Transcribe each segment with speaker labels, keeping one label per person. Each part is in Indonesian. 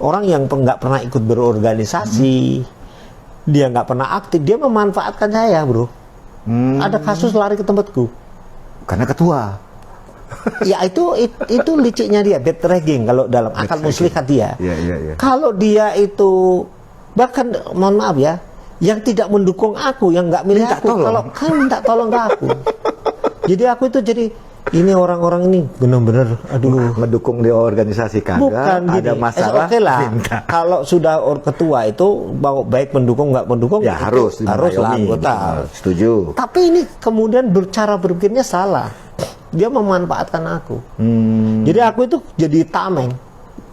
Speaker 1: orang yang nggak pernah ikut berorganisasi, dia nggak pernah aktif, dia memanfaatkan saya, bro. Ada kasus lari ke tempatku
Speaker 2: karena ketua.
Speaker 1: Ya itu liciknya dia, bad ragging kalau dalam akal muslihat dia.
Speaker 2: Iya.
Speaker 1: Kalau dia itu bahkan mohon maaf ya, yang tidak mendukung aku, yang nggak milih aku, kalau kan minta tolong ke aku. Jadi aku itu jadi ini orang-orang ini benar-benar aduh
Speaker 2: mendukung di organisasi kagak,
Speaker 1: bukan
Speaker 2: ada
Speaker 1: gini.
Speaker 2: masalah
Speaker 1: Oke lah.
Speaker 2: minta.
Speaker 1: Kalau sudah ketua itu baik mendukung nggak mendukung
Speaker 2: Ya
Speaker 1: haruslah anggota.
Speaker 2: Setuju.
Speaker 1: Tapi ini kemudian cara berpikirnya salah. Dia memanfaatkan aku. Jadi aku itu jadi tameng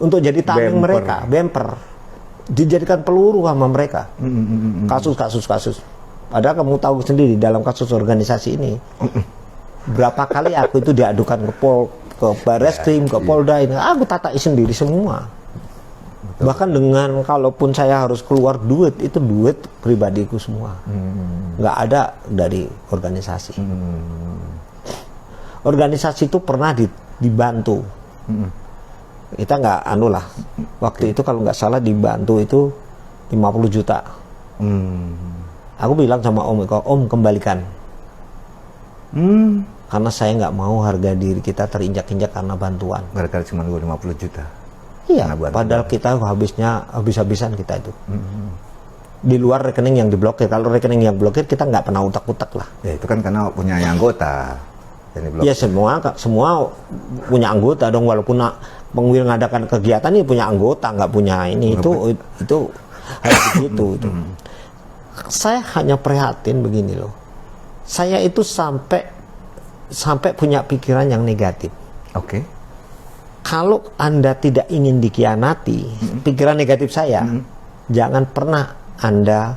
Speaker 1: untuk jadi tameng mereka, bemper. Dijadikan peluru sama mereka. Kasus. Padahal kamu tahu sendiri dalam kasus organisasi ini. Berapa kali aku itu diadukan ke Barreskrim, ke Polda ini, aku tatai sendiri semua. Bahkan dengan kalaupun saya harus keluar duit, itu duit pribadiku semua. Nggak ada dari organisasi. Organisasi itu pernah dibantu. Kita nggak waktu itu kalau nggak salah dibantu itu 50 juta. Aku bilang sama Om Eko, Om kembalikan. Karena saya nggak mau harga diri kita terinjak-injak karena bantuan.
Speaker 2: Gara-gara cuma 50 juta.
Speaker 1: Iya, padahal kita habis-habisan kita itu. Di luar rekening yang diblokir. Kalau rekening yang blokir kita nggak pernah utak-utak lah.
Speaker 2: Ya itu kan karena punya anggota.
Speaker 1: Ya semua punya anggota dong, walaupun pengwil ngadakan kegiatan ini punya anggota, nggak punya ini. Itu harus begitu. Saya hanya prihatin begini loh. Saya itu sampai punya pikiran yang negatif.
Speaker 2: Oke.
Speaker 1: Kalau Anda tidak ingin dikhianati, pikiran negatif saya, jangan pernah Anda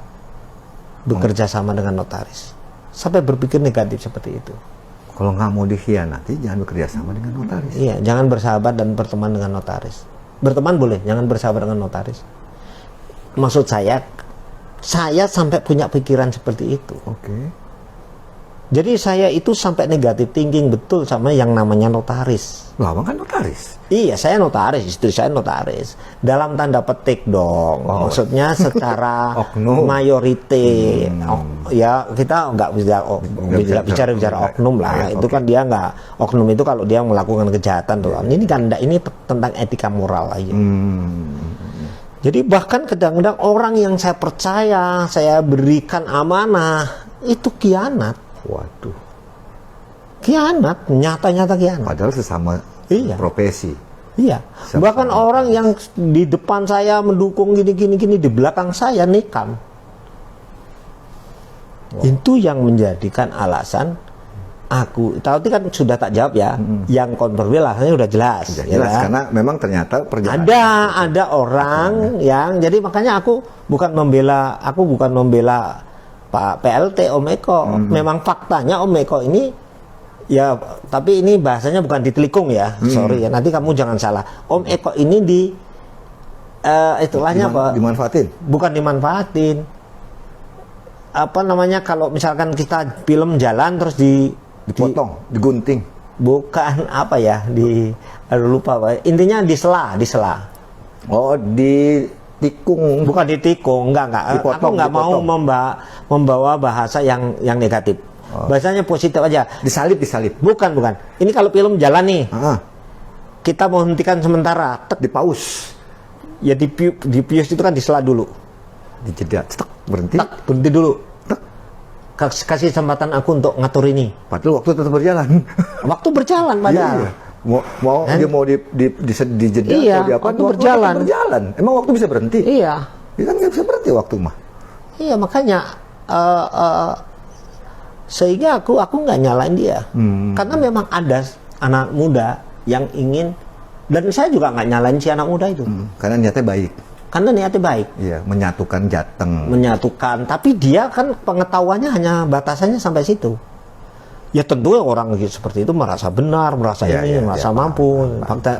Speaker 1: bekerja sama dengan notaris. Sampai berpikir negatif seperti itu.
Speaker 2: Kalau nggak mau dikhianati, jangan bekerja sama dengan notaris.
Speaker 1: Iya, jangan bersahabat dan berteman dengan notaris. Berteman boleh, jangan bersahabat dengan notaris. Maksud saya sampai punya pikiran seperti itu.
Speaker 2: Oke.
Speaker 1: Jadi saya itu sampai negatif thinking betul sama yang namanya notaris.
Speaker 2: Lah, abang kan notaris.
Speaker 1: Iya, saya notaris, istri saya notaris. Dalam tanda petik dong. Maksudnya secara mayoriti. Ya kita nggak bisa bicara oknum lah. Itu kan dia nggak, oknum itu kalau dia melakukan kejahatan tuh. Ini kan ini tentang etika moral aja. Jadi bahkan kadang-kadang orang yang saya percaya, saya berikan amanah, itu khianat.
Speaker 2: Waduh.
Speaker 1: Khianat, nyata-nyata khianat.
Speaker 2: Padahal sesama profesi.
Speaker 1: Iya. Bahkan orang yang di depan saya mendukung gini, di belakang saya nikam. Itu yang menjadikan alasan aku. Tapi kan sudah tak jawab ya. Yang kontroversi alasannya udah jelas.
Speaker 2: Jelas, karena memang ternyata perjalanan.
Speaker 1: Ada orang yang, jadi makanya aku bukan membela Pak PLT Om Eko. Memang faktanya Om Eko ini ya, tapi ini bahasanya bukan ditelikung ya, sorry ya, nanti kamu jangan salah. Om Eko ini istilahnya apa?
Speaker 2: Dimanfaatin? Bukan
Speaker 1: dimanfaatin. Apa namanya, kalau misalkan kita film jalan terus
Speaker 2: dipotong, digunting.
Speaker 1: Bukan apa ya, lupa Pak. Intinya disela.
Speaker 2: Oh, ditikung.
Speaker 1: Bukan ditikung, enggak. Aku nggak mau membawa bahasa yang negatif. Bahasanya positif aja.
Speaker 2: Disalib.
Speaker 1: Bukan. Ini kalau film jalan nih, kita mau hentikan sementara,
Speaker 2: dipaus.
Speaker 1: Ya dipius itu kan disela dulu.
Speaker 2: Dijeda, berhenti.
Speaker 1: Berhenti dulu. Kasih kesempatan aku untuk ngatur ini.
Speaker 2: Padahal waktu tetap berjalan.
Speaker 1: Waktu berjalan padahal.
Speaker 2: Iya. Dia mau dijeda
Speaker 1: iya,
Speaker 2: atau
Speaker 1: waktu berjalan.
Speaker 2: Emang waktu bisa berhenti?
Speaker 1: Iya.
Speaker 2: Dia kan nggak bisa berhenti waktu mah.
Speaker 1: Iya, makanya sehingga aku nggak nyalain dia. Karena memang ada anak muda yang ingin, dan saya juga nggak nyalain si anak muda itu.
Speaker 2: Karena niatnya baik.
Speaker 1: Iya,
Speaker 2: menyatukan Jateng.
Speaker 1: Tapi dia kan pengetahuannya hanya batasannya sampai situ. Ya tentu orang seperti itu merasa benar, merasa merasa mampu.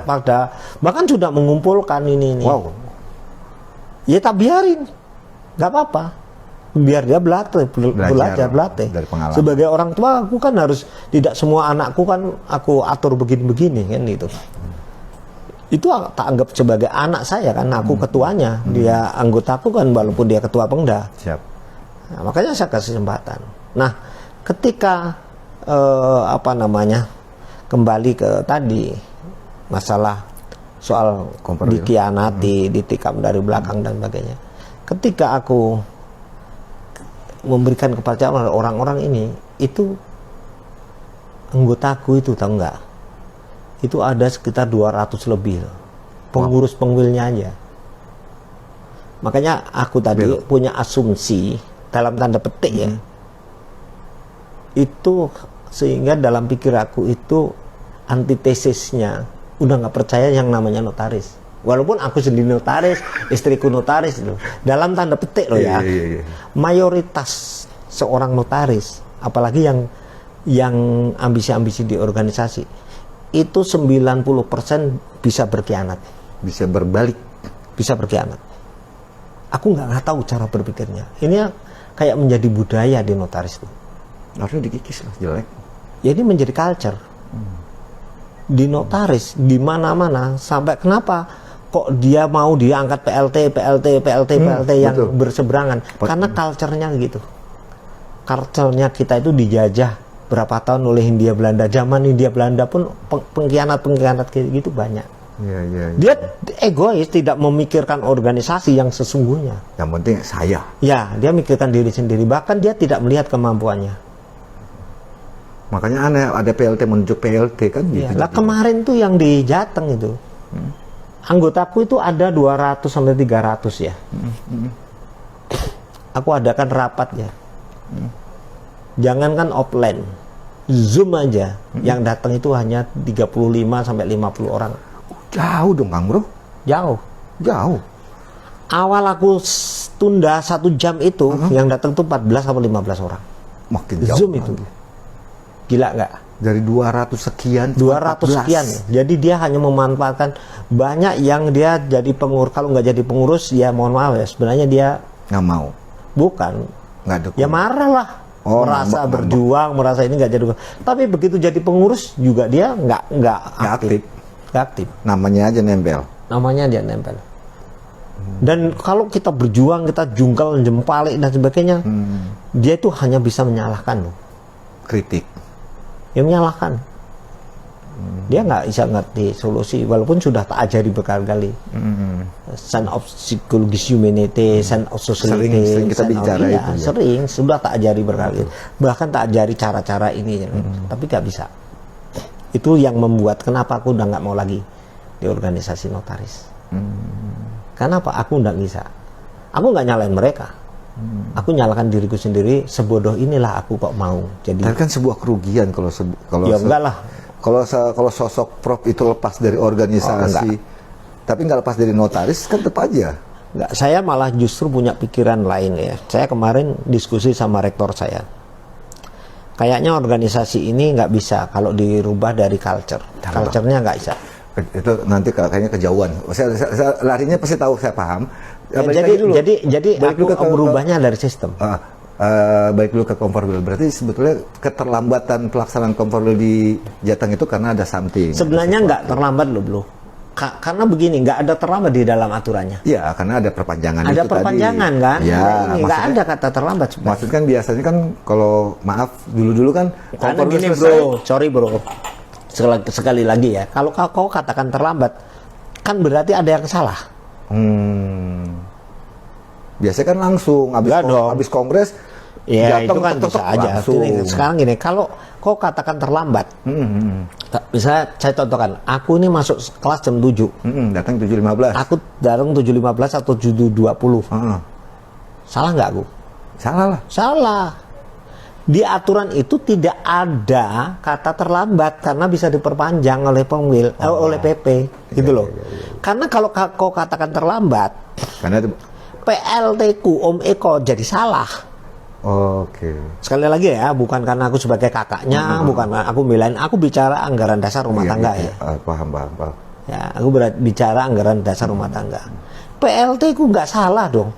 Speaker 1: Pada bahkan sudah mengumpulkan ini.
Speaker 2: Wow.
Speaker 1: Ya tak biarin, nggak apa-apa. Biar dia belajar.
Speaker 2: Dari pengalaman.
Speaker 1: Sebagai orang tua, aku kan harus, tidak semua anakku kan aku atur begini-begini kan gitu. itu tak anggap sebagai anak saya kan, aku ketuanya, dia anggotaku kan walaupun dia ketua Pengda.
Speaker 2: Siap.
Speaker 1: Nah, makanya saya kasih kesempatan. Nah, ketika kembali ke tadi masalah soal
Speaker 2: Komparwil.
Speaker 1: dikhianati, ditikam dari belakang dan sebagainya. Ketika aku memberikan kepercayaan orang-orang ini, itu anggotaku itu tahu nggak? Itu ada sekitar 200 lebih pengurus pengwilnya aja. Makanya aku tadi punya asumsi dalam tanda petik ya, itu sehingga dalam pikir aku itu antitesisnya udah nggak percaya yang namanya notaris. Walaupun aku sendiri notaris, istriku notaris itu dalam tanda petik loh ya. Mayoritas seorang notaris, apalagi yang ambisi-ambisi di organisasi, itu 90% bisa berkhianat,
Speaker 2: Bisa berbalik.
Speaker 1: bisa berkhianat. Aku nggak tahu cara berpikirnya. Ini kayak menjadi budaya di notaris itu.
Speaker 2: Harusnya dikikis lah, jelek.
Speaker 1: Jadi menjadi culture di notaris di mana-mana. Sampai kenapa kok dia mau diangkat PLT yang
Speaker 2: betul.
Speaker 1: berseberangan? Karena culture-nya gitu. Culture-nya kita itu dijajah berapa tahun oleh Hindia Belanda. Zaman Hindia Belanda pun pengkhianat kayak gitu banyak.
Speaker 2: Iya.
Speaker 1: Dia egois, tidak memikirkan organisasi yang sesungguhnya.
Speaker 2: Yang penting saya.
Speaker 1: Ya, dia mikirkan diri sendiri. Bahkan dia tidak melihat kemampuannya.
Speaker 2: Makanya aneh ada PLT menunjuk PLT kan gitu.
Speaker 1: Ya, lah kemarin tuh yang di Jateng itu, anggotaku itu ada 200 sampai 300 ya. Aku adakan rapat ya. Jangankan offline, Zoom aja, yang datang itu hanya 35 sampai 50 orang.
Speaker 2: Jauh dong Kang Bro.
Speaker 1: Jauh.
Speaker 2: Jauh.
Speaker 1: Awal aku tunda 1 jam itu, yang datang tuh 14 sampai 15 orang.
Speaker 2: Makin jauh.
Speaker 1: Zoom itu. Gila nggak?
Speaker 2: Dari 200 sekian.
Speaker 1: 200 sekian. Jadi dia hanya memanfaatkan, banyak yang dia jadi pengurus. Kalau nggak jadi pengurus, ya mohon maaf ya, sebenarnya dia
Speaker 2: Nggak mau.
Speaker 1: bukan.
Speaker 2: Nggak ada.
Speaker 1: Ya marah lah.
Speaker 2: Oh,
Speaker 1: merasa
Speaker 2: ngambek.
Speaker 1: berjuang, merasa ini nggak jadi. Tapi begitu jadi pengurus juga dia nggak aktif. Nggak aktif.
Speaker 2: Namanya aja nempel.
Speaker 1: Namanya dia nempel. Dan kalau kita berjuang, kita jungkel, jempalik dan sebagainya, dia itu hanya bisa menyalahkan loh.
Speaker 2: Kritik.
Speaker 1: Ya menyalahkan. Dia nggak bisa ngerti solusi, walaupun sudah tak ajari berkali-kali. Sense of psychology humanity, sense of sociality,
Speaker 2: Sering kita bicara itu ya.
Speaker 1: Sering, sudah tak ajari berkali. Bahkan tak ajari cara-cara ini, tapi nggak bisa. Itu yang membuat kenapa aku udah nggak mau lagi di organisasi notaris. Kenapa? Aku nggak bisa. Aku nggak nyalain mereka. Aku nyalakan diriku sendiri. Sebodoh inilah aku kok mau. Jadi
Speaker 2: Tapi kan sebuah kerugian kalau
Speaker 1: ya enggak lah.
Speaker 2: Kalau sosok Prof itu lepas dari organisasi, tapi nggak lepas dari notaris kan tetap aja.
Speaker 1: Enggak, saya malah justru punya pikiran lain ya. Saya kemarin diskusi sama rektor saya. Kayaknya organisasi ini nggak bisa kalau dirubah dari culture. Culture-nya nggak bisa.
Speaker 2: Itu nanti kayaknya kejauhan. Saya larinya pasti tahu, saya paham.
Speaker 1: Ya, jadi aku merubahnya dari sistem.
Speaker 2: Baik dulu ke Komparwil. Berarti sebetulnya keterlambatan pelaksanaan Komparwil di Jateng itu karena ada something.
Speaker 1: Sebenarnya nggak terlambat loh, Bro. Karena begini, nggak ada terlambat di dalam aturannya.
Speaker 2: Iya, karena ada perpanjangan
Speaker 1: Ada
Speaker 2: itu
Speaker 1: perpanjangan
Speaker 2: tadi.
Speaker 1: kan?
Speaker 2: Ya,
Speaker 1: Nggak ada kata terlambat.
Speaker 2: Maksudnya kan biasanya kan kalau maaf dulu kan
Speaker 1: Karena gini bro, sorry bro, sekali lagi ya, kalau kau katakan terlambat, kan berarti ada yang salah.
Speaker 2: Biasanya kan langsung habis kongres.
Speaker 1: Ya itu
Speaker 2: Jateng
Speaker 1: kan bisa aja.
Speaker 2: langsung.
Speaker 1: Sekarang gini, kalau kau katakan terlambat, misalnya saya contohkan, aku ini masuk kelas jam 7,
Speaker 2: Datang 7.15.
Speaker 1: aku datang 7.15 atau 7.20, salah nggak aku?
Speaker 2: Salah lah.
Speaker 1: Salah. Di aturan itu tidak ada kata terlambat karena bisa diperpanjang oleh pengwil, oleh PP, gitu loh. Karena kalau kau katakan terlambat,
Speaker 2: Karena itu.
Speaker 1: PLT ku Om Eko jadi salah.
Speaker 2: Oke.
Speaker 1: Sekali lagi ya, bukan karena aku sebagai kakaknya, bukan aku belain, aku bicara anggaran dasar rumah tangga ya.
Speaker 2: Paham.
Speaker 1: Ya, aku bicara anggaran dasar rumah tangga. PLT ku nggak salah dong.